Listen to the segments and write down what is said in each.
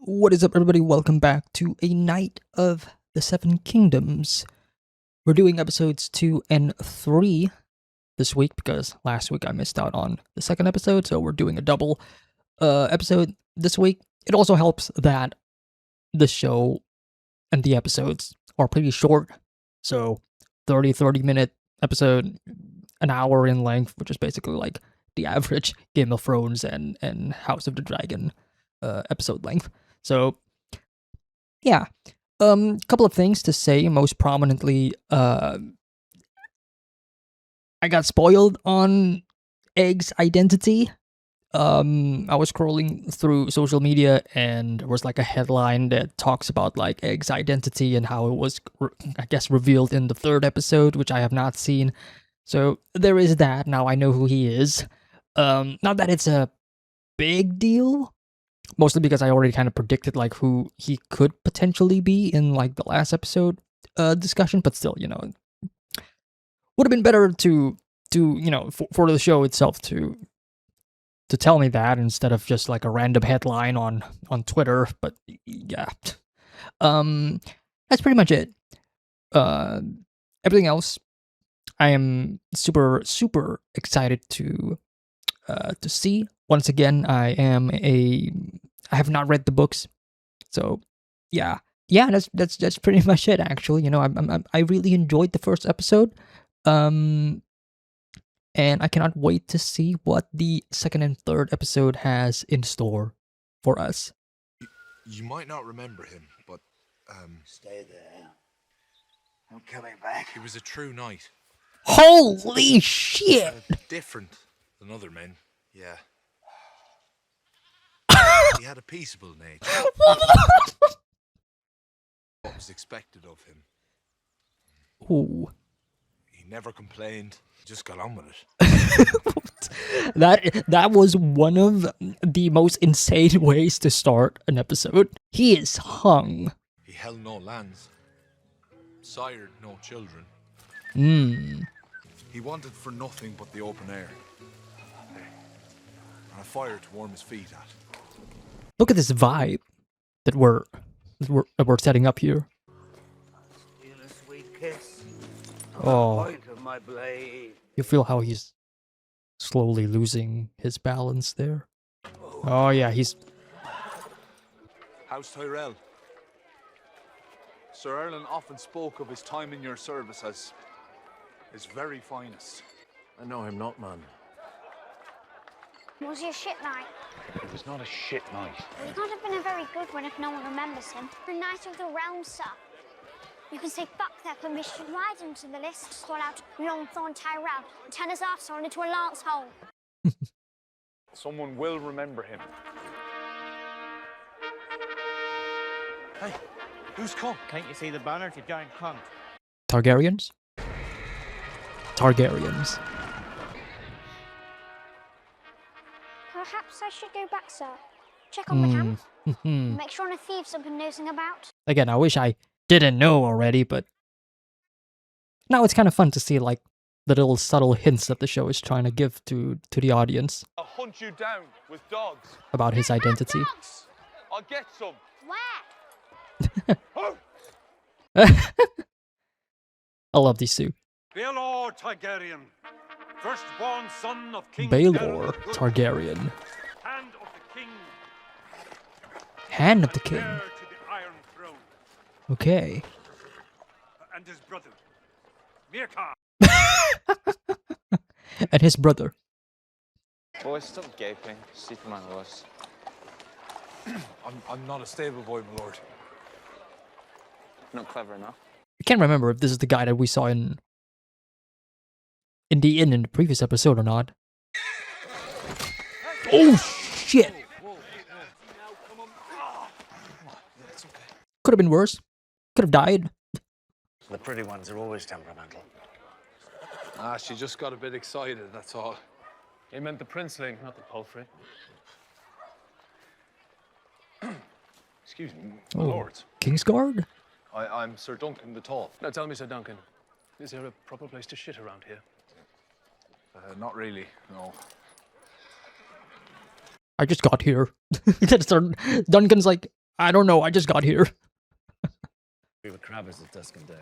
What is up, everybody? Welcome back to a Night of the Seven Kingdoms. We're doing episodes 2 and 3 this week because last week I missed out on the second episode, so we're doing a double episode this week. It also helps that the show and the episodes are pretty short, so 30-minute episode, an hour in length, which is basically like the average Game of Thrones and House of the Dragon episode length. So, yeah. Couple of things to say. Most prominently, I got spoiled on Egg's identity. I was scrolling through social media and there was like a headline that talks about like Egg's identity and how it was, I guess, revealed in the third episode, which I have not seen. So there is that. Now I know who he is. Not that it's a big deal. Mostly because I already kind of predicted like who he could potentially be in like the last episode discussion, but still, would have been better to for the show itself to tell me that instead of just like a random headline on Twitter. But yeah, that's pretty much it. Everything else, I am super excited to see. Once again, I have not read the books, so yeah. That's pretty much it. Actually, I really enjoyed the first episode, and I cannot wait to see what the second and third episode has in store for us. You might not remember him, but Stay there. I'm coming back. he was a true knight. Holy shit! Different than other men, yeah. He had a peaceable nature. What was expected of him. Ooh. He never complained. He just got on with it. That was one of the most insane ways to start an episode. He is hung. He held no lands, sired no children. He wanted for nothing but the open air. And a fire to warm his feet at. Look at this vibe that we're setting up here. Steal a sweet kiss. Oh. Point of my blade. You feel how he's slowly losing his balance there. Oh yeah, he's... House Tyrell. Sir Erlen often spoke of his time in your service as his very finest. I know him not, man. Was he a shit knight? It was not a shit night. He's not have been a very good one if no one remembers him. A knight of the realm, sir. You can say fuck that, but we should ride him to the list, call out Longthorn Tyrell, and turn his arsehole into a lance hole. Someone will remember him. Hey, who's come? Can't you see the banner, you giant cunt? Targaryens? Targaryens. Perhaps I should go back, sir. Check on the camp. Make sure no thieves have been nosing about. Again, I wish I didn't know already, but now it's kind of fun to see like the little subtle hints that the show is trying to give to the audience I'll hunt you down with dogs. about his identity. Dogs! I'll get some. Where? I love these two. Baelor Targaryen, firstborn son of King Baelor Daemon the Good, Targaryen. Hand of the King, Hand of the King. heir to the Iron Throne, Okay. and his brother, Mirka. And his brother. Boys, stop gaping. Sleep on my horse. I'm not a stable boy, my lord. Not clever enough. I can't remember if this is the guy that we saw in the inn in the previous episode or not. Oh shit! Could have been worse. Could have died. The pretty ones are always temperamental. She just got a bit excited, that's all. He meant the princeling, not the palfrey. Excuse me, my Oh. lords. Kingsguard? I'm Sir Duncan the Tall. Now tell me, Sir Duncan, is there a proper place to shit around here? Not really, no. I just got here. Duncan's like, I don't know. I just got here. We were crabbers at Duskendale.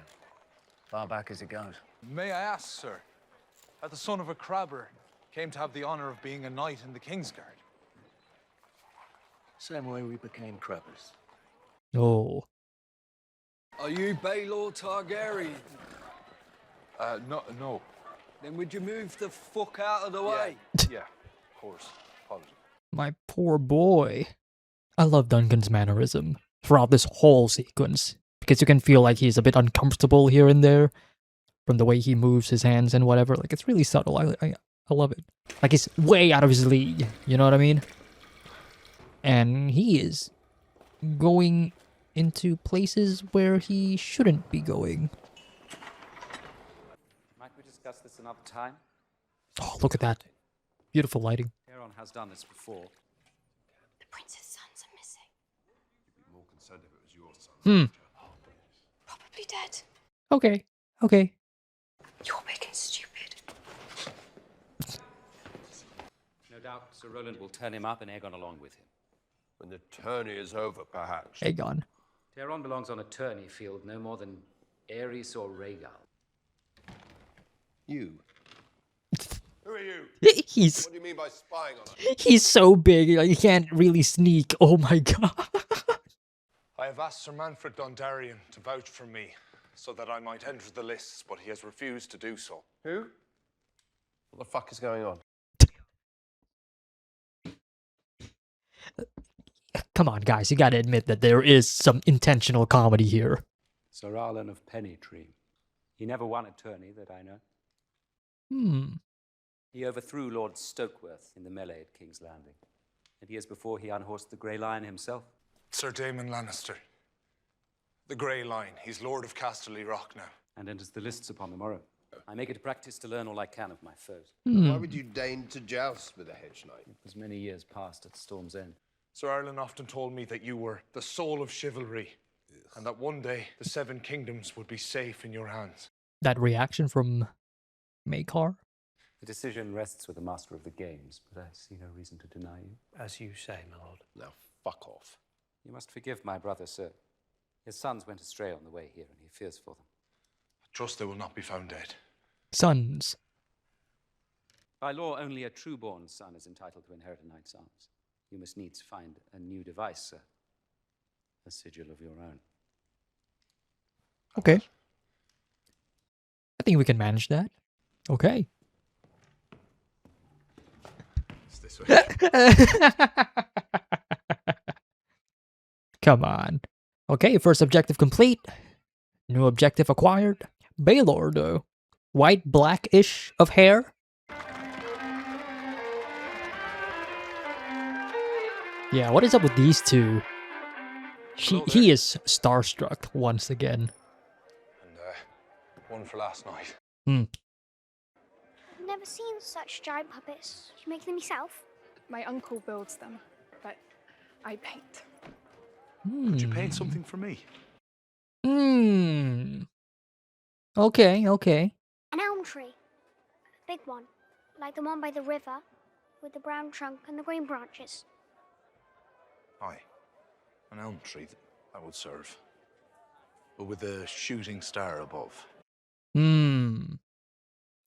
Far back as it goes. May I ask, sir, how the son of a crabber came to have the honor of being a knight in the Kingsguard? Same way we became crabbers. Oh. Are you Baelor Targaryen? No. Then would you move the fuck out of the way? Yeah, of course. Apologies. My poor boy. I love Duncan's mannerism throughout this whole sequence because you can feel like he's a bit uncomfortable here and there from the way he moves his hands and whatever. Like, it's really subtle. I love it. Like, he's way out of his league. You know what I mean? And he is going into places where he shouldn't be going. Might we discuss this another time? Oh, look at that. Beautiful lighting. Heron has done this before. The prince's sons are missing. You'd be more concerned if it was your son. Probably dead. Okay. Okay. You're big and stupid. No doubt Sir Roland will turn him up and Aegon along with him. When the tourney is over, perhaps. Aegon. Heron belongs on a tourney field no more than Aerys or Rhaegal. You. Who are you? He's What do you mean by spying on us? he's so big, like, he can't really sneak. Oh my god. I have asked Sir Manfred Dondarrion to vouch for me so that I might enter the lists, but he has refused to do so. Who? What the fuck is going on? Come on, guys, you gotta admit that there is some intentional comedy here. Sir Arlen of Pennytree. He never won a tourney that I know. Hmm. He overthrew Lord Stokeworth in the melee at King's Landing. And years before, he unhorsed the Grey Lion himself. Sir Daemon Lannister. The Grey Line. He's Lord of Casterly Rock now. And enters the lists upon the morrow. I make it a practice to learn all I can of my foes. Why would you deign to joust with a hedge knight? It was many years past at Storm's End. Sir Arlen often told me that you were the soul of chivalry, and that one day the Seven Kingdoms would be safe in your hands. That reaction from Maekar? The decision rests with the master of the games, but I see no reason to deny you. As you say, my lord. Now, fuck off. You must forgive my brother, sir. His sons went astray on the way here, and he fears for them. I trust they will not be found dead. Sons. By law, only a true-born son is entitled to inherit a knight's arms. You must needs find a new device, sir. A sigil of your own. Okay. I think we can manage that. Okay. It's this way. Come on. Okay, first objective complete. New objective acquired. Baelor, though. White, blackish of hair. Yeah, what is up with these two? He is starstruck once again. And one for last night. I've never seen such giant puppets. You make them yourself? My uncle builds them, but I paint. Could you paint something for me? Okay, okay. An elm tree. A big one. Like the one by the river, with the brown trunk and the green branches. Aye. An elm tree, that would serve. But with a shooting star above.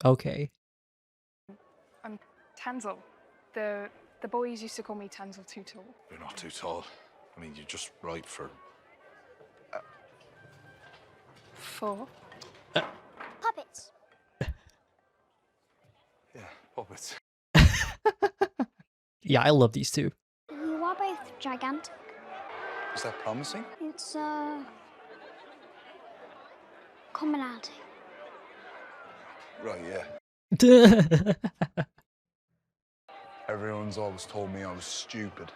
Okay. I'm Tanzel. The boys used to call me Tanzel Too Tall. You're not too tall. I mean, you're just right for... For? Puppets. Yeah, puppets. Yeah, I love these two. You are both gigantic. Is that promising? It's commonality. Right, yeah. Everyone's always told me I was stupid.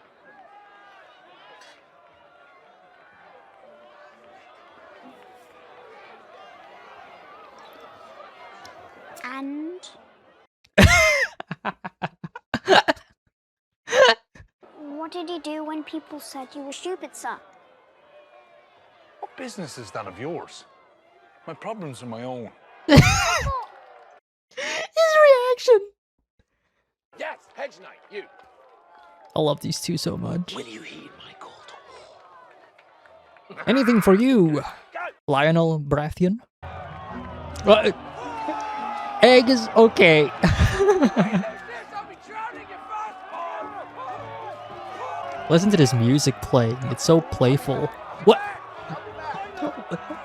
And? What did you do when people said you were stupid, sir? What business is that of yours? My problems are my own. His reaction. Yes, hedge knight, you. I love these two so much. Will you heed my call to war? Anything for you, Lionel Baratheon? Egg is okay. Listen to this music playing. It's so playful. What?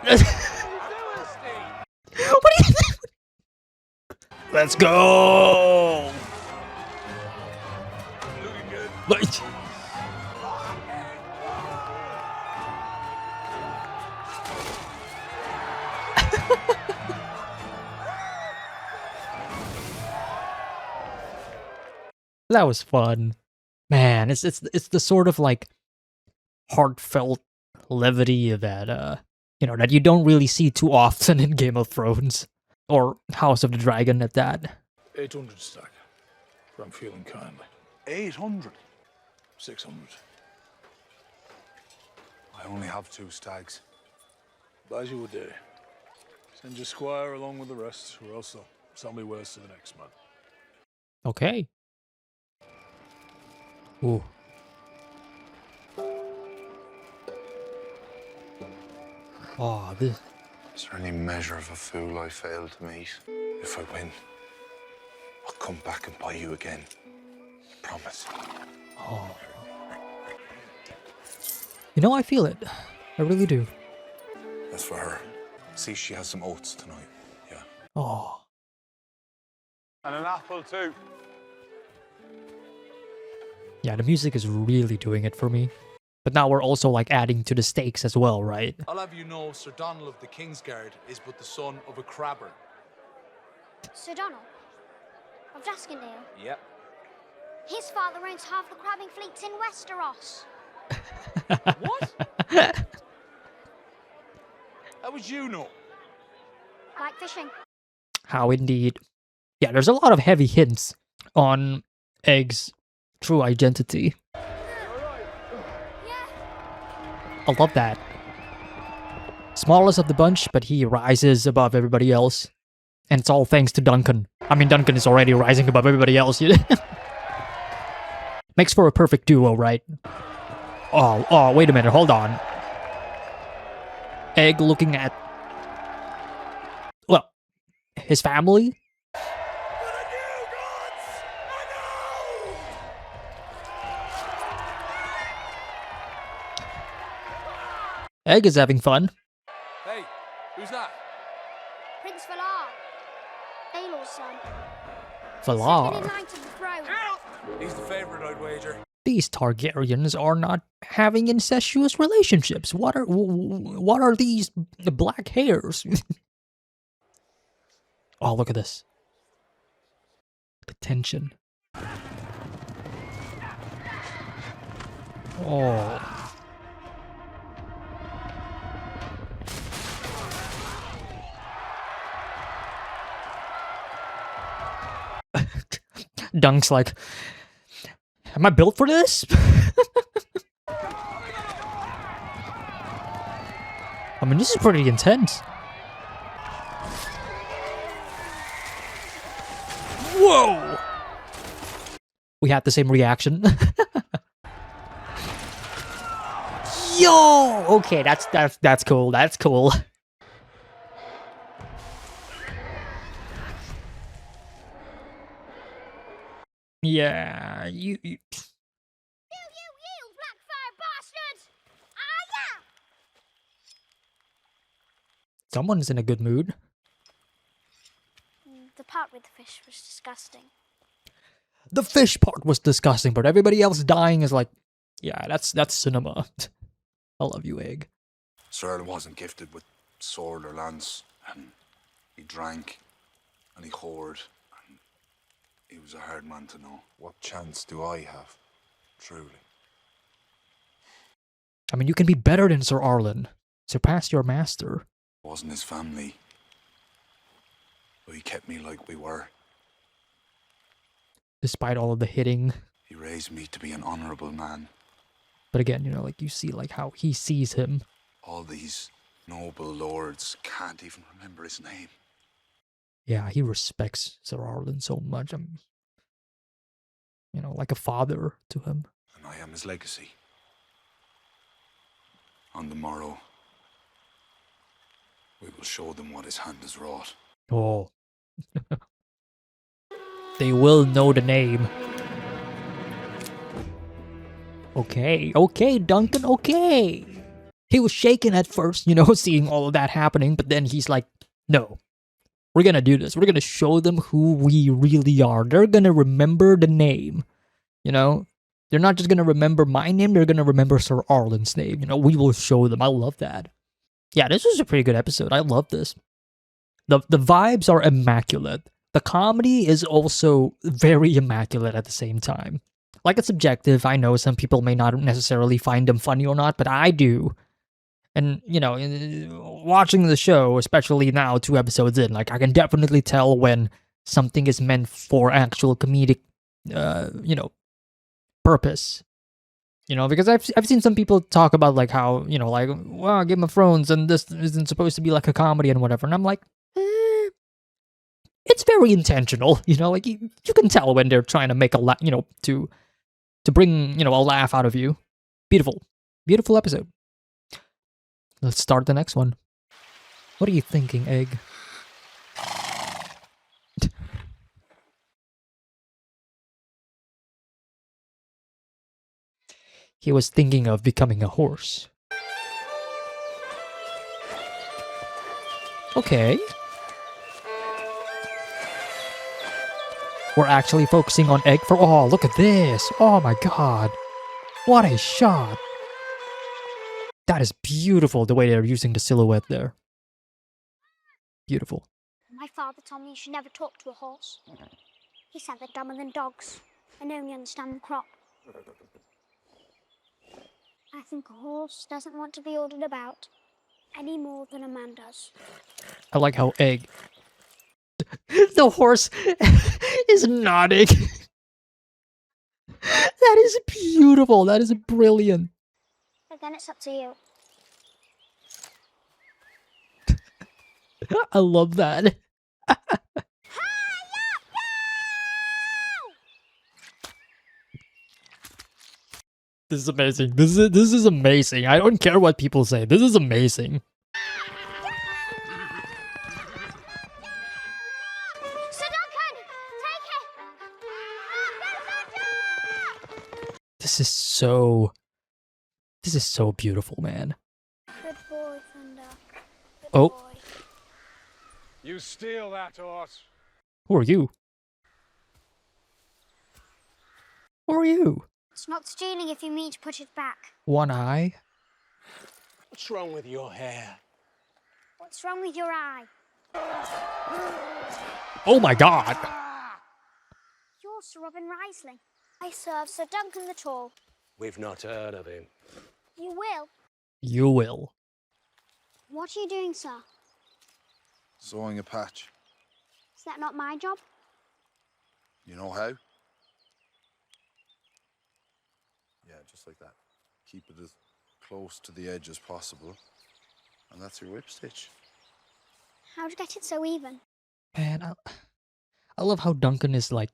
What do you think? Let's go! But that was fun. Man, it's the sort of like heartfelt levity that that you don't really see too often in Game of Thrones or House of the Dragon at that. 800 stack. If I'm feeling kindly. 800. 600. I only have 2 stags. Buys you a day. Send your squire along with the rest, or else they'll sell me wares to the next man. Okay. Ooh. Oh, this. Is there any measure of a fool I failed to meet? If I win, I'll come back and buy you again. Promise. Oh. You know, I feel it. I really do. That's for her. See, she has some oats tonight. Yeah. Oh. And an apple too. Yeah, the music is really doing it for me. But now we're also like adding to the stakes as well, right? I'll have you know Sir Donald of the Kingsguard is but the son of a crabber. Sir Donald of Duskendale. Yep. His father owns half the crabbing fleets in Westeros. What? How would you know? Like fishing. How indeed. Yeah, there's a lot of heavy hints on Egg's true identity. I love that. Smallest of the bunch, but he rises above everybody else. And it's all thanks to Duncan. I mean, Duncan is already rising above everybody else. Makes for a perfect duo, right? Oh, wait a minute, hold on. Egg looking at... well, his family? Egg is having fun. Hey, who's that? Prince Valar. Aelor's son. Valar. Second in line to the throne. He's the favorite, I'd wager. These Targaryens are not having incestuous relationships. What are these black hairs? Oh, look at this. The tension. Oh. Dunk's like, am I built for this? I mean, this is pretty intense. Whoa! We had the same reaction. Yo! Okay, that's cool. That's cool. Yeah, you. You Blackfire bastards! Ah, yeah! Someone's in a good mood. The part with the fish was disgusting. The fish part was disgusting, but everybody else dying is like, yeah, that's cinema. I love you, Egg. Sir wasn't gifted with sword or lance, and he drank, and he whored, and he was a hard man to know. What chance do I have, truly? I mean, you can be better than Sir Arlen. Surpass your master. It wasn't his family, but he kept me like we were. Despite all of the hitting. He raised me to be an honorable man. But again, like you see like how he sees him. All these noble lords can't even remember his name. Yeah, he respects Sir Arlen so much. I'm, like a father to him. And I am his legacy. I'll On the morrow, we will show them what his hand has wrought. Oh. They will know the name. Okay, okay, Duncan, okay. He was shaken at first, you know, seeing all of that happening, but then he's like, no, we're gonna do this. We're gonna show them who we really are. They're gonna remember the name, you know? They're not just gonna remember my name, they're gonna remember Sir Arlen's name. You know, we will show them. I love that. Yeah, this was a pretty good episode. I love this. The vibes are immaculate. The comedy is also very immaculate at the same time. Like, it's subjective. I know some people may not necessarily find them funny or not, but I do. And, you know, watching the show, especially now, 2 episodes in, like, I can definitely tell when something is meant for actual comedic, you know, purpose. You know, because I've seen some people talk about, like, how, you know, like, well, Game of Thrones and this isn't supposed to be like a comedy and whatever. And I'm like, it's very intentional, you know, like, you can tell when they're trying to make a laugh, you know, to bring, you know, a laugh out of you. Beautiful. Beautiful episode. Let's start the next one. What are you thinking, Egg? He was thinking of becoming a horse. Okay. We're actually focusing on Egg for... Oh, look at this. Oh my god. What a shot. That is beautiful, the way they're using the silhouette there. Beautiful. My father told me you should never talk to a horse. He said they're dumber than dogs and only understand the crop. I think a horse doesn't want to be ordered about any more than a man does. I like how Egg... the horse is nodding. That is beautiful. That is brilliant. But then it's up to you. I love that. This is amazing. This is amazing. I don't care what people say. This is amazing. Sir Duncan, take it! This is so beautiful, man. Good boy, Thunder. Good Oh. boy. You steal that horse. Who are you? Who are you? It's not stealing if you mean to put it back. One eye? What's wrong with your hair? What's wrong with your eye? Oh my god. You're Sir Robin Risley. I serve Sir Duncan the Tall. We've not heard of him. You will. You will. What are you doing, sir? Sewing a patch. Is that not my job? You know how? Yeah, just like that. Keep it as close to the edge as possible. And that's your whip stitch. How to get it so even? Man, I love how Duncan is like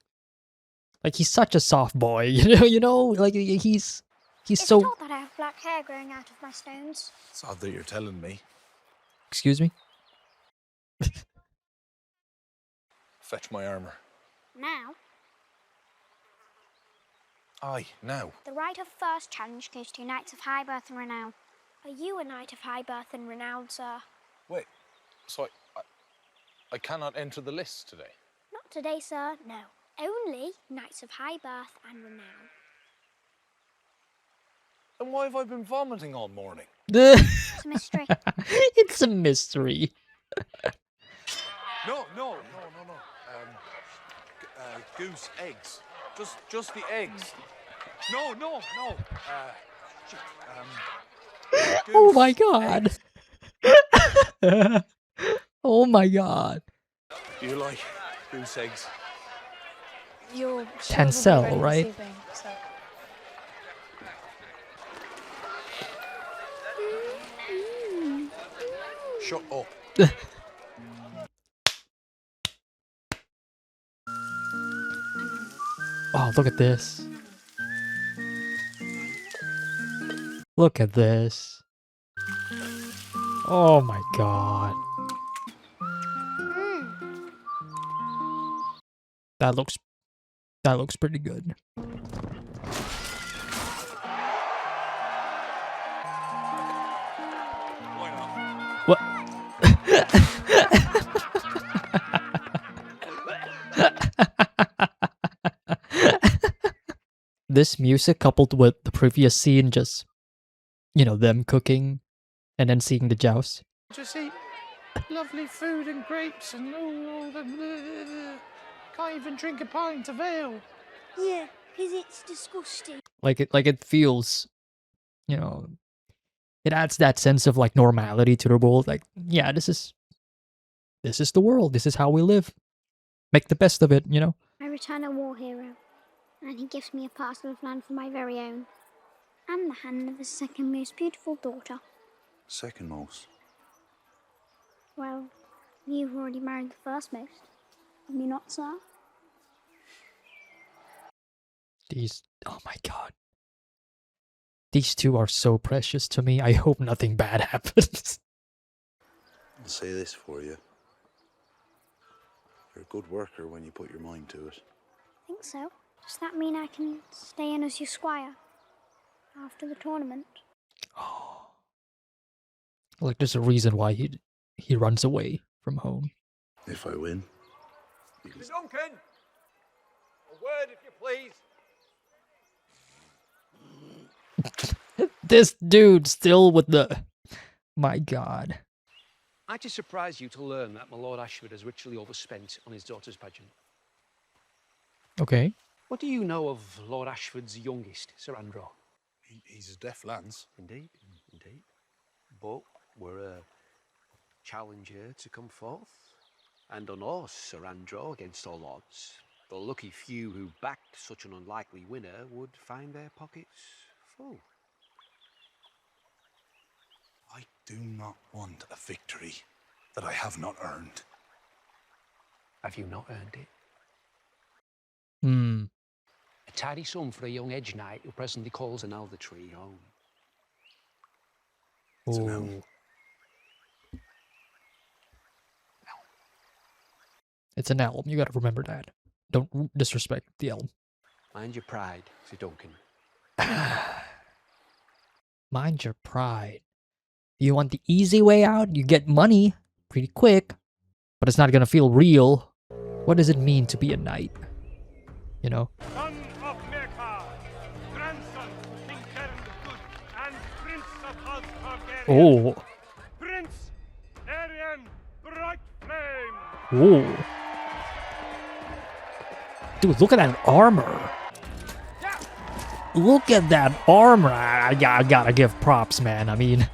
he's such a soft boy, you know, like he's It's so... not that I have black hair growing out of my stones. It's odd that you're telling me. Excuse me? Fetch my armor. Now, Aye, now. the right of first challenge goes to knights of high birth and renown. Are you a knight of high birth and renown, sir? Wait, so I cannot enter the list today? Not today, sir, no. Only knights of high birth and renown. Then why have I been vomiting all morning? It's a mystery. It's a mystery. No. Goose eggs. Just the eggs. No. Oh my god. Oh my god. Do you like goose eggs? You're Tancel, right? Shut up. Oh, look at this. Look at this. Oh my god. That looks pretty good. What? This music coupled with the previous scene, just, you know, them cooking and then seeing the joust. Just eat lovely food and grapes and all the... Can't even drink a pint of ale. Yeah, because it's disgusting. Like it feels, you know, it adds that sense of like normality to the world. Like, yeah, this is the world. This is how we live. Make the best of it, you know? I return a war hero, and he gives me a parcel of land for my very own, and the hand of his second most beautiful daughter. Second most. Well, you've already married the first most. Have you not, sir? Oh my god. These two are so precious to me. I hope nothing bad happens. I'll say this for you. You're a good worker when you put your mind to it. I think so. Does that mean I can stay in as your squire after the tournament? Oh. Like there's a reason why he runs away from home. If I win. Duncan! A word, if you please. This dude still with the... My god. Might it surprise you to learn that my Lord Ashford has ritually overspent on his daughter's pageant? Okay. What do you know of Lord Ashford's youngest, Sir Andrew? He's a deaf lance. Indeed, indeed. But we're a challenger to come forth. And on us, Sir Andrew, against all odds, the lucky few who backed such an unlikely winner would find their pockets full. I do not want a victory that I have not earned. Have you not earned it? Hmm. A tidy sum for a young edge knight who presently calls an elder tree home. It's an elm. It's an elm. You gotta remember that. Don't disrespect the elm. Mind your pride, Sir Duncan. Mind your pride. You want the easy way out? You get money pretty quick, but it's not gonna feel real. What does it mean to be a knight? You know? Son of Mirka, grandson of King Karen the Good, and Prince of House Targaryen. Oh. Prince Arian Bright Flame. Oh. Dude, look at that armor. Look at that armor. I gotta give props, man. I mean,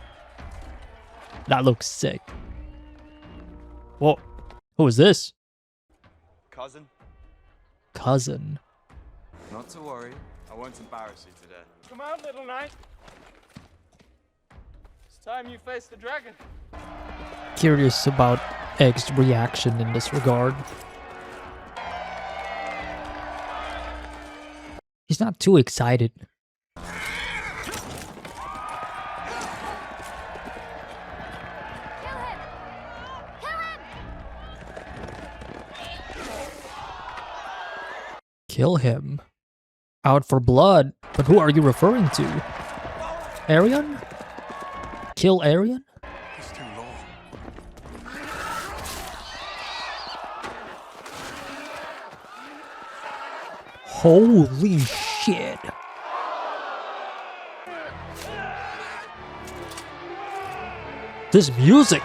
that looks sick. Whoa. Who is this? Cousin? Cousin. Not to worry. I won't embarrass you today. Come out, little knight. It's time you face the dragon. Curious about Egg's reaction in this regard. He's not too excited. Kill him. Out for blood. But who are you referring to? Arian? Kill Arian? He's too low. Holy shit. This music.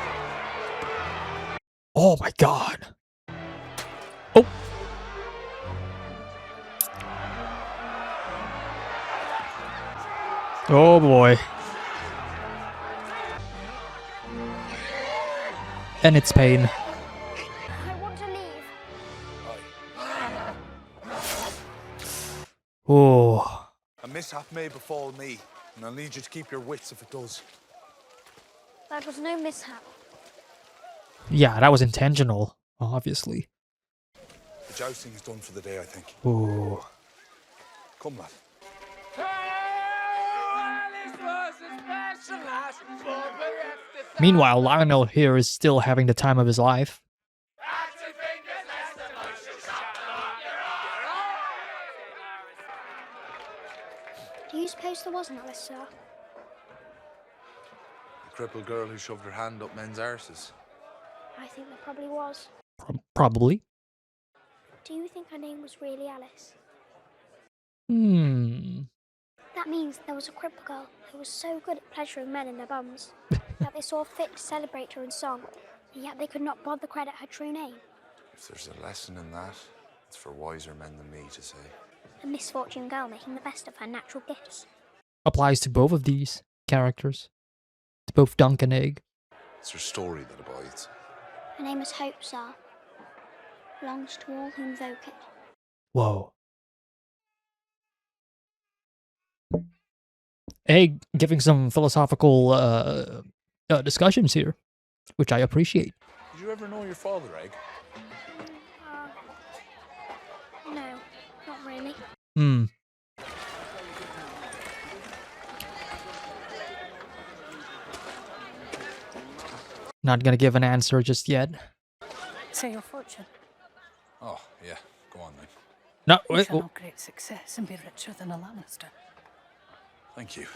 Oh my god. Oh. Oh boy. And it's pain. I want to leave. Oh. A mishap may befall me, and I'll need you to keep your wits if it does. That was no mishap. Yeah, that was intentional, obviously. The jousting's done for the day, I think. Oh. Come, lad. This was a special last for the rest Meanwhile, Lionel here is still having the time of his life. Do you suppose there was an Alice, sir? The crippled girl who shoved her hand up men's arses. I think there probably was. Probably. Do you think her name was really Alice? That means there was a crippled girl who was so good at pleasuring men in their bums that they saw fit to celebrate her in song, and yet they could not bother credit her true name. If there's a lesson in that, it's for wiser men than me to say. A misfortune girl making the best of her natural gifts. Applies to both of these characters. To both Dunk and Egg. It's her story that abides. Her name is Hope, sir. Belongs to all who invoke it. Whoa. Egg giving some philosophical discussions here, which I appreciate. Did you ever know your father, Egg? No, not really. Not gonna give an answer just yet. Say your fortune. Oh, yeah. Go on, then. No, You wait. shall have great success and be richer than a Lannister. Thank you.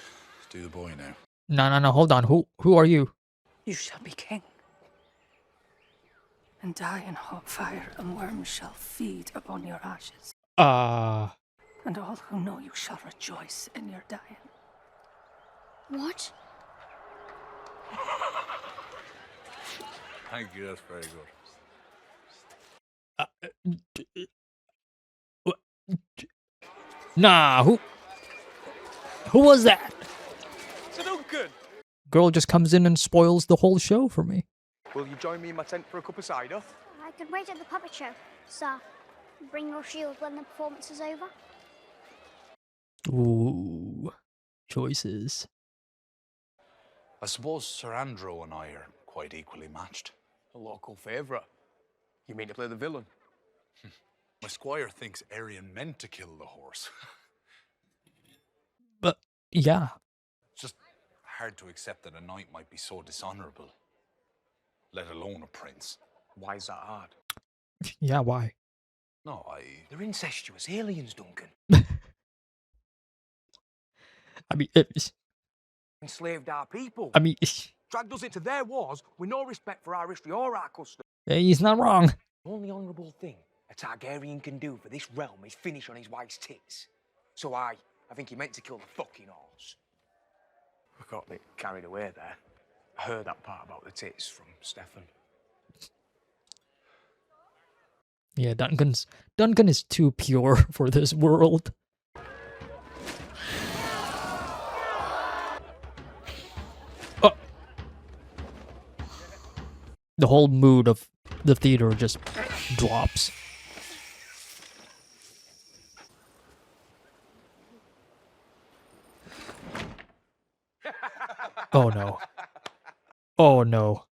Do the boy now. No, hold on. Who are you? You shall be king. And die in hot fire, and worms shall feed upon your ashes. And all who know you shall rejoice in your dying. What? Thank you, that's very good. Nah, who was that? So Duncan! Girl just comes in and spoils the whole show for me. Will you join me in my tent for a cup of cider? I could wait at the puppet show, sir. Bring your shield when the performance is over. Ooh, choices. I suppose Sir Andrew and I are quite equally matched. A local favourite. You mean to play the villain? My squire thinks Arian meant to kill the horse. But, yeah. It's just hard to accept that a knight might be so dishonourable, let alone a prince. Why is that hard? Yeah, why? No, They're incestuous aliens, Duncan. I mean, Enslaved our people. I mean, Dragged us into their wars with no respect for our history or our custom. he's not wrong. The only honourable thing a Targaryen can do for this realm is finish on his wife's tits. So I think he meant to kill the fucking horse. I got a bit carried away there. I heard that part about the tits from Stefan. Yeah, Duncan is too pure for this world. The whole mood of the theater just drops. Oh no. Oh no.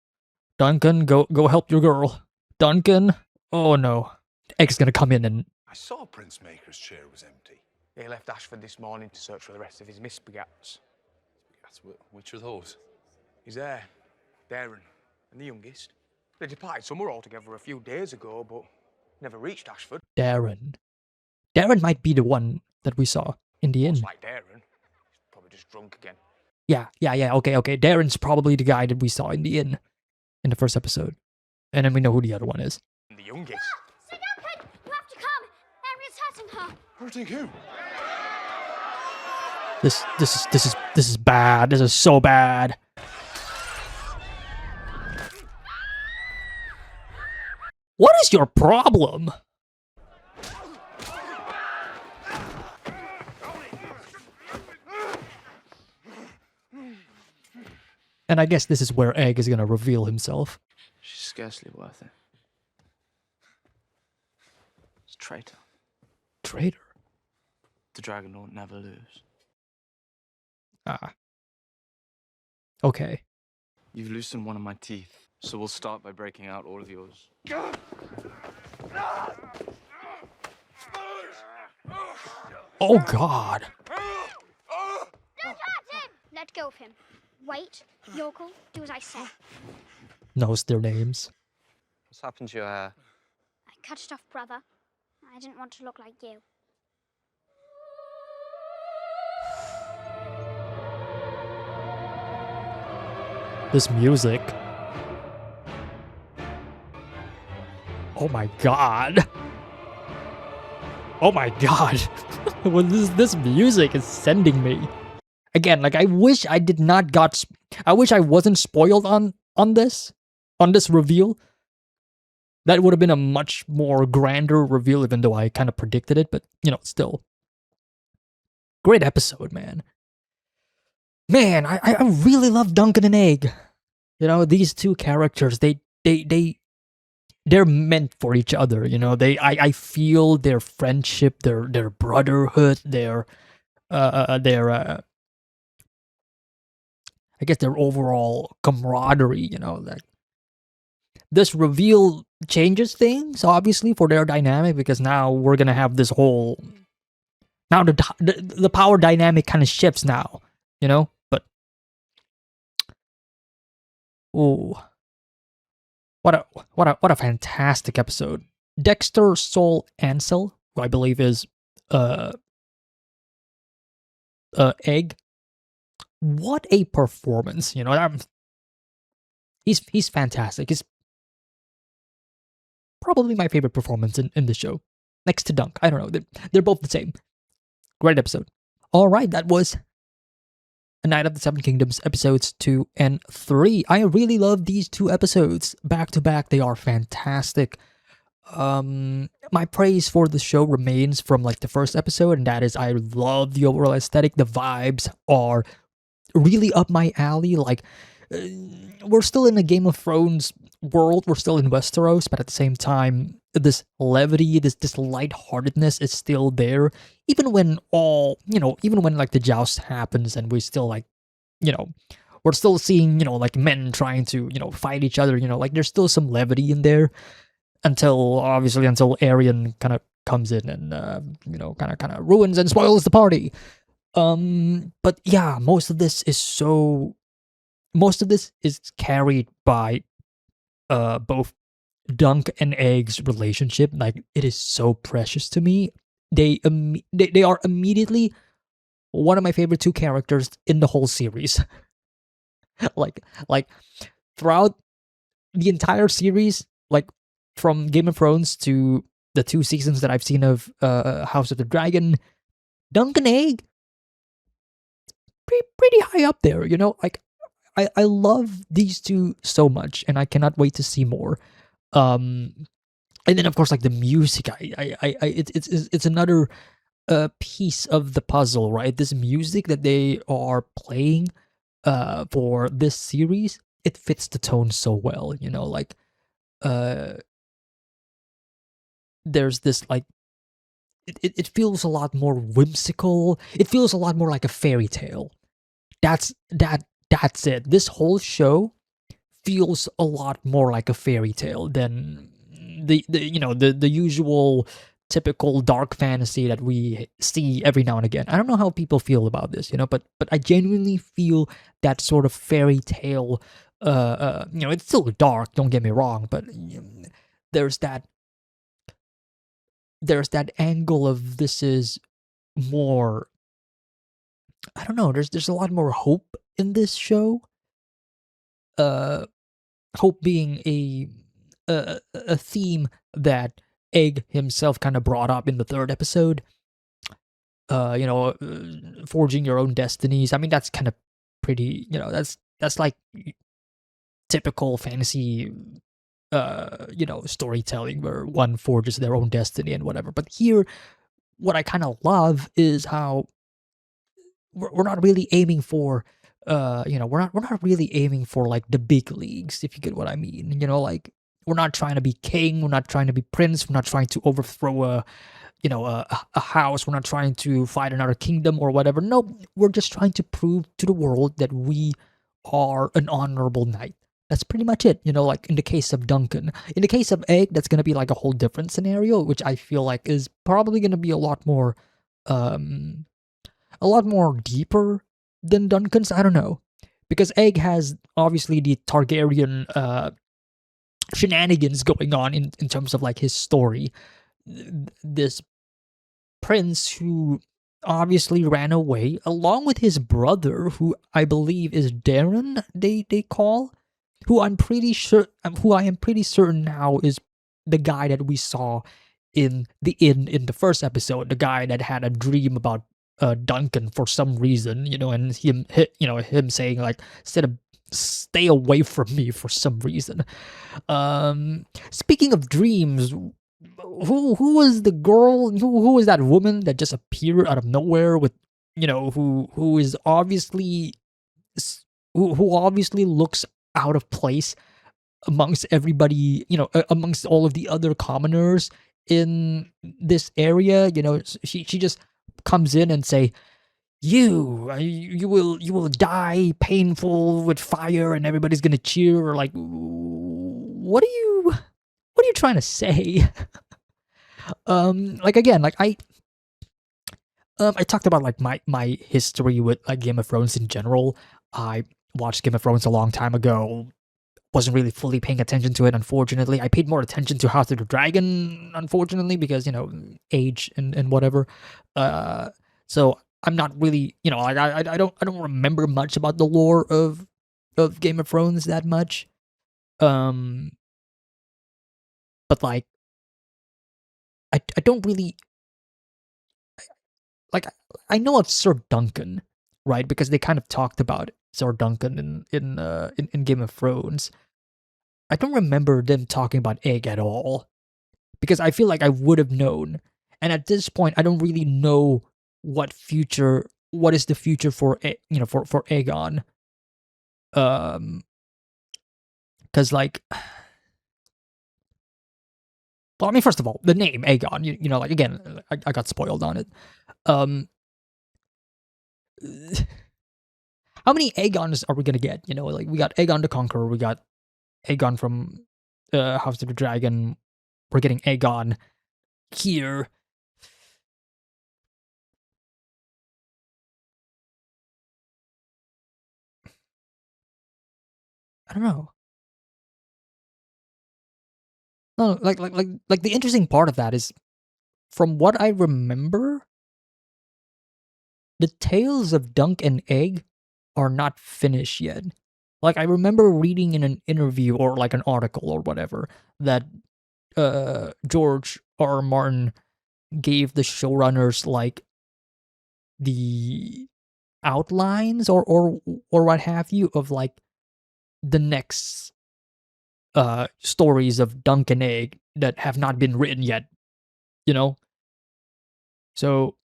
Duncan, go help your girl. Duncan. Oh no. Egg's gonna come in and... I saw Prince Maker's chair was empty. He left Ashford this morning to search for the rest of his misbegats. Which are those? He's there, Darren, and the youngest. They departed somewhere altogether a few days ago, but never reached Ashford. Darren. Darren might be the one that we saw in the inn. It's like Darren. He's probably just drunk again. Yeah, okay. Darren's probably the guy that we saw in the inn in the first episode. And then we know who the other one is. And the youngest. Sir Duncan, you have to come. Arian's hurting her. Hurting who? This is bad. This is so bad. What is your problem? And I guess this is where Egg is gonna reveal himself. She's scarcely worth it. It's a traitor. Traitor? The Dragon Lord never lose. Ah. Okay. You've loosened one of my teeth, so we'll start by breaking out all of yours. Oh God. Don't hurt him! Let go of him. Wait, yokel, do as I say. Knows their names. What's happened to your hair? I cut it off, brother. I didn't want to look like you. This music. Oh my god. Oh my god. Well, this music is sending me. Again, like I wish I did not got. I wish I wasn't spoiled on this reveal. That would have been a much more grander reveal, even though I kind of predicted it. But you know, still, great episode, man. Man, I really love Duncan and Egg. You know, these two characters, they're meant for each other. You know, I feel their friendship, their brotherhood, their I guess their overall camaraderie, you know, like this reveal changes things obviously for their dynamic, because now we're gonna have this whole now the power dynamic kind of shifts now, you know. But oh, what a fantastic episode. Dexter Soul Ansel, who I believe is Egg. What a performance, you know. He's fantastic. He's probably my favorite performance in the show, next to Dunk. I don't know. They're both the same. Great episode. All right, that was A Night of the Seven Kingdoms episodes 2 and 3. I really love these two episodes back to back. They are fantastic. My praise for the show remains from like the first episode, and that is I love the overall aesthetic. The vibes are really up my alley. Like we're still in a Game of Thrones world, we're still in Westeros, but at the same time, this levity, this lightheartedness is still there. Even when even when like the joust happens and we still like, you know, we're still seeing, you know, like men trying to, you know, fight each other, you know, like there's still some levity in there until Aryan kind of comes in and, you know, kind of ruins and spoils the party. But yeah, most of this is carried by both Dunk and Egg's relationship. Like it is so precious to me. They are immediately one of my favorite two characters in the whole series. like throughout the entire series, like from Game of Thrones to the 2 seasons that I've seen of House of the Dragon, Dunk and Egg pretty high up there, you know? Like I love these two so much, and I cannot wait to see more. And then of course, like the music, it's another piece of the puzzle, right? This music that they are playing for this series, it fits the tone so well, you know. Like there's this like it feels a lot more whimsical. It feels a lot more like a fairy tale. That's it. This whole show feels a lot more like a fairy tale than the usual typical dark fantasy that we see every now and again. I don't know how people feel about this, you know, but I genuinely feel that sort of fairy tale. You know, it's still dark. Don't get me wrong, but there's that angle of this is more. I don't know. There's a lot more hope in this show. Hope being a theme that Egg himself kind of brought up in the 3rd episode. You know, forging your own destinies. I mean, that's kind of pretty. You know, that's like typical fantasy. You know, storytelling where one forges their own destiny and whatever. But here, what I kind of love is how we're not really aiming for you know, we're not really aiming for like the big leagues, if you get what I mean. You know, like we're not trying to be king, we're not trying to be prince, we're not trying to overthrow a house, we're not trying to fight another kingdom or whatever. No, we're just trying to prove to the world that we are an honorable knight. That's pretty much it, you know. Like in the case of Duncan. In the case of Egg, that's gonna be like a whole different scenario, which I feel like is probably gonna be a lot more deeper than Duncan's. I don't know. because Egg has obviously the Targaryen shenanigans going on in terms of like his story. This prince who obviously ran away along with his brother, who I believe is Darren, they call, who I'm pretty sure, who I am pretty certain now is the guy that we saw in the inn in the first episode, the guy that had a dream about Duncan for some reason, and him saying like, instead of stay away from me for some reason. Speaking of dreams, who was the girl? Who was that woman that just appeared out of nowhere with, who is obviously who obviously looks out of place amongst everybody, amongst all of the other commoners in this area. She just comes in and say, you will die painful with fire, and everybody's gonna cheer. Like, what are you trying to say? Like, again, like I talked about like my history with like Game of Thrones in general. I watched Game of Thrones a long time ago. Wasn't really fully paying attention to it, unfortunately. I paid more attention to House of the Dragon, unfortunately, because age and whatever. So I'm not really, like I don't remember much about the lore of Game of Thrones that much. But like I don't really like. I know of Sir Duncan, right? Because they kind of talked about Sir Duncan in Game of Thrones. I don't remember them talking about Egg at all, because I feel like I would have known. And at this point, I don't really know what is the future for for Aegon. Because like, well, I mean, first of all, the name Aegon, like, again, I got spoiled on it. How many Aegons are we gonna get? Like, we got Aegon the Conqueror, we got Aegon from House of the Dragon. We're getting Aegon here. I don't know. No, like the interesting part of that is, from what I remember, the tales of Dunk and Egg are not finished yet. Like, I remember reading in an interview or like an article or whatever that George R. Martin gave the showrunners like the outlines or what have you of like the next stories of Dunk and Egg that have not been written yet. So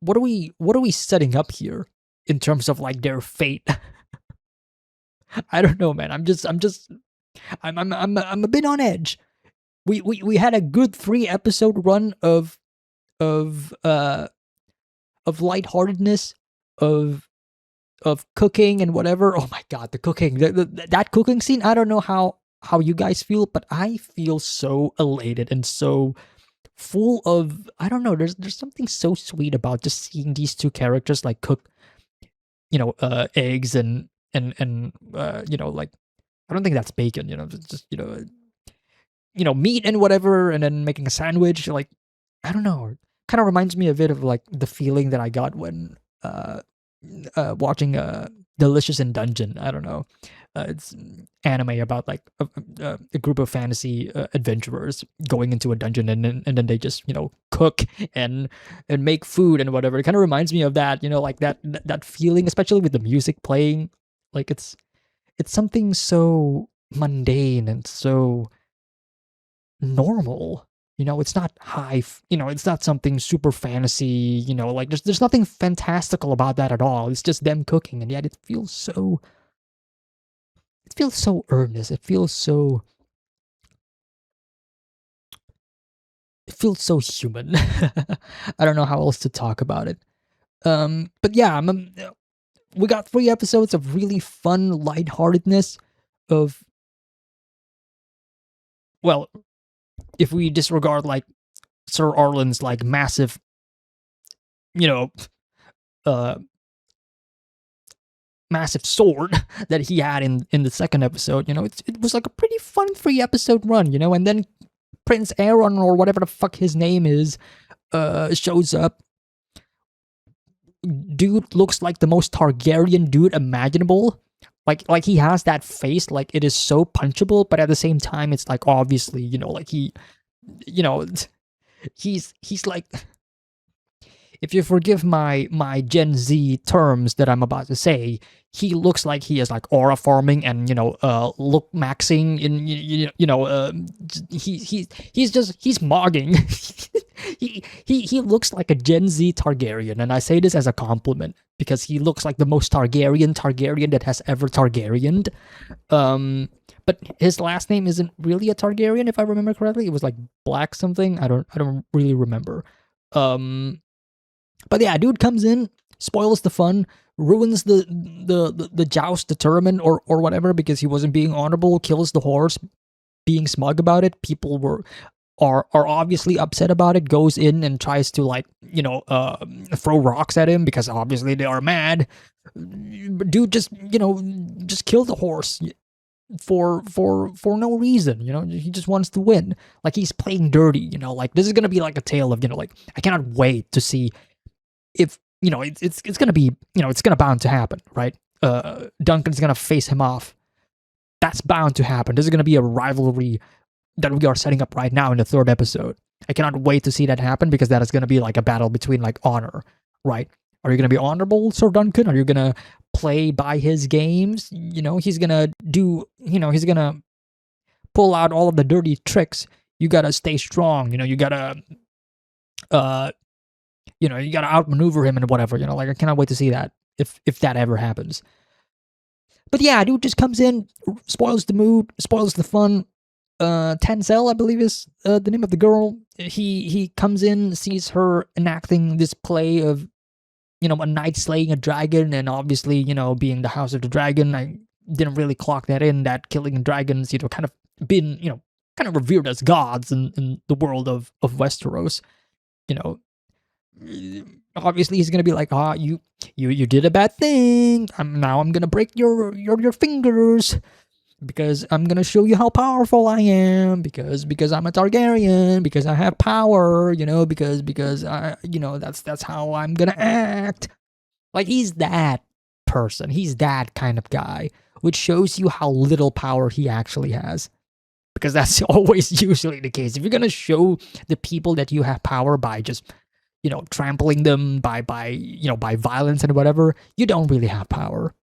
what are we setting up here in terms of like their fate? I don't know, man. I'm a bit on edge. We had a good 3-episode run of lightheartedness, of cooking and whatever. Oh my god, the cooking, that cooking scene. I don't know how you guys feel, but I feel so elated and so full of, I don't know, there's something so sweet about just seeing these two characters like cook, eggs and like, I don't think that's bacon, just meat and whatever, and then making a sandwich. Like, I don't know, kind of reminds me a bit of like the feeling that I got when watching Delicious in Dungeon. I don't know. It's anime about like a group of fantasy adventurers going into a dungeon, and then they just cook and make food and whatever. It kind of reminds me of that, like that feeling, especially with the music playing. Like, it's something so mundane and so normal. It's not it's not something super fantasy. Like, there's nothing fantastical about that at all. It's just them cooking, and yet it feels so earnest. It feels so human. I don't know how else to talk about it. But yeah, we got 3 episodes of really fun lightheartedness of, well, if we disregard like Sir Arlen's like massive, uh massive sword that he had in the second episode. You know, it was like a pretty fun 3 episode run. You know, and then Prince Aaron or whatever the fuck his name is shows up. Dude looks like the most Targaryen dude imaginable. Like he has that face, like it is so punchable, but at the same time, it's like obviously, you know, like he, you know, he's like, if you forgive my Gen Z terms that I'm about to say, he looks like he is like aura farming and, you know, look maxing in, he's mogging. he looks like a Gen Z Targaryen, and I say this as a compliment because he looks like the most Targaryen that has ever Targaryened. But his last name isn't really a Targaryen, if I remember correctly. It was like Black something. I don't really remember. But yeah, dude comes in, spoils the fun, ruins the joust, the tournament, or whatever, because he wasn't being honorable, kills the horse, being smug about it. People are obviously upset about it, goes in and tries to, like, you know, throw rocks at him because obviously they are mad. Dude just, you know, just kill the horse for no reason. You know, he just wants to win. Like, he's playing dirty, you know. Like, this is gonna be like a tale of, you know, like, I cannot wait to see if, you know, it's gonna be, you know, it's gonna bound to happen, right? Duncan's gonna face him off. That's bound to happen. This is gonna be a rivalry that we are setting up right now in the 3rd episode. I cannot wait to see that happen, because that is gonna be like a battle between, like, honor, right? Are you gonna be honorable, Sir Duncan? Are you gonna play by his games? You know, he's gonna do, you know, he's gonna pull out all of the dirty tricks. You gotta stay strong. You know, you gotta you gotta outmaneuver him and whatever, you know, like, I cannot wait to see that, if that ever happens. But yeah, dude just comes in, spoils the mood, spoils the fun. Tenzel, I believe, is the name of the girl. He comes in, sees her enacting this play of, you know, a knight slaying a dragon, and obviously, you know, being the House of the Dragon, I didn't really clock that in, that killing dragons, you know, kind of been, you know, kind of revered as gods in the world of Westeros, you know. Obviously he's gonna be like, you did a bad thing. I'm gonna break your fingers, because I'm gonna show you how powerful I am, because I'm a Targaryen, because I have power, you know, because I, you know, that's how I'm gonna act. Like, he's that person. He's that kind of guy, which shows you how little power he actually has. Because that's always usually the case. If you're gonna show the people that you have power by just, you know, trampling them by violence and whatever, you don't really have power.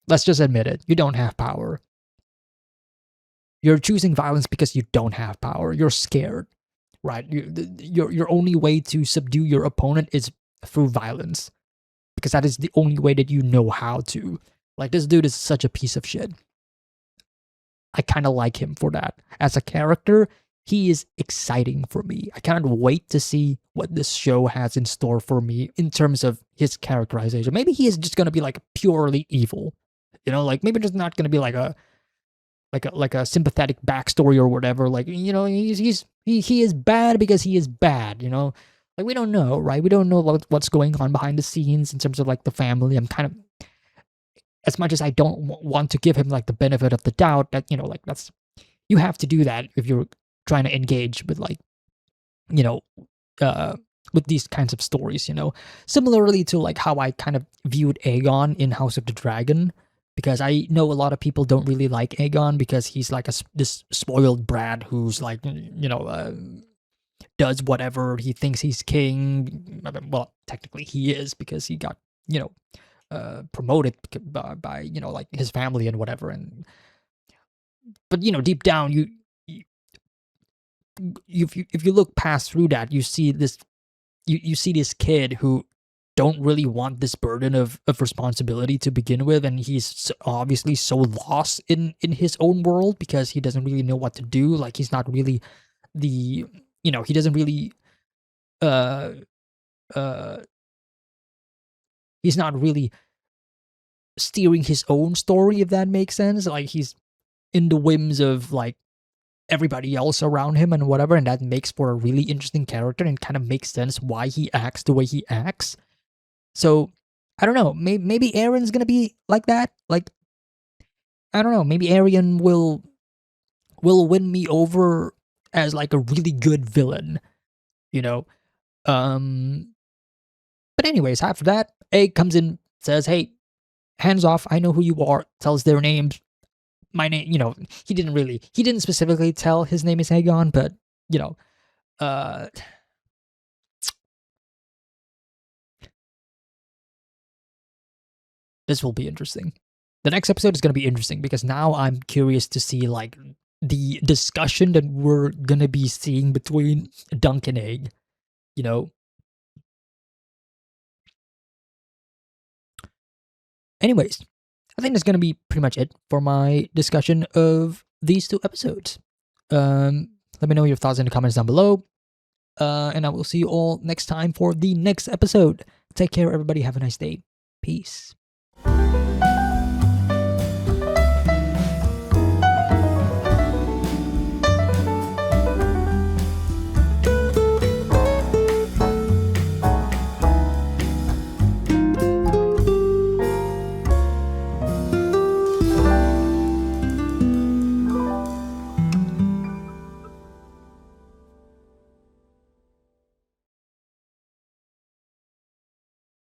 Let's just admit it. You don't have power. You're choosing violence because you don't have power. You're scared, right? Your only way to subdue your opponent is through violence, because that is the only way that you know how to. Like, this dude is such a piece of shit. I kind of like him for that. As a character, he is exciting for me. I cannot wait to see what this show has in store for me in terms of his characterization. Maybe he is just gonna be like purely evil, you know, like maybe just not gonna be like a sympathetic backstory or whatever. Like, you know, he is bad because he is bad, you know. Like, we don't know, right? We don't know what's going on behind the scenes in terms of, like, the family. I'm kind of, as much as I don't want to give him, like, the benefit of the doubt, that, you know, like, that's, you have to do that if you're trying to engage with, like, you know, with these kinds of stories, you know. Similarly to, like, how I kind of viewed Aegon in House of the Dragon, because I know a lot of people don't really like Aegon because he's like this spoiled brat who's, like, you know, does whatever he thinks he's king. Well, technically he is, because he got, you know, promoted by, you know, like, his family and whatever. And but, you know, deep down, if you look past through that, you see this, you see this kid who don't really want this burden of responsibility to begin with, and he's obviously so lost in his own world because he doesn't really know what to do. Like, he's not really the, you know, he doesn't really he's not really steering his own story, if that makes sense. Like, he's in the whims of, like, everybody else around him and whatever, and that makes for a really interesting character and kind of makes sense why he acts the way he acts. So I don't know. Maybe Aaron's gonna be like that. Like, I don't know. Maybe Aaron will win me over as like a really good villain. You know. But anyways, after that, Egg comes in, says, "Hey, hands off. I know who you are." Tells their names. My name. You know, he didn't specifically tell his name is Aegon, but you know, uh. This will be interesting. The next episode is going to be interesting because now I'm curious to see like the discussion that we're going to be seeing between Dunk and Egg, you know. Anyways, I think that's going to be pretty much it for my discussion of these two episodes. Let me know your thoughts in the comments down below. And I will see you all next time for the next episode. Take care, everybody. Have a nice day. Peace.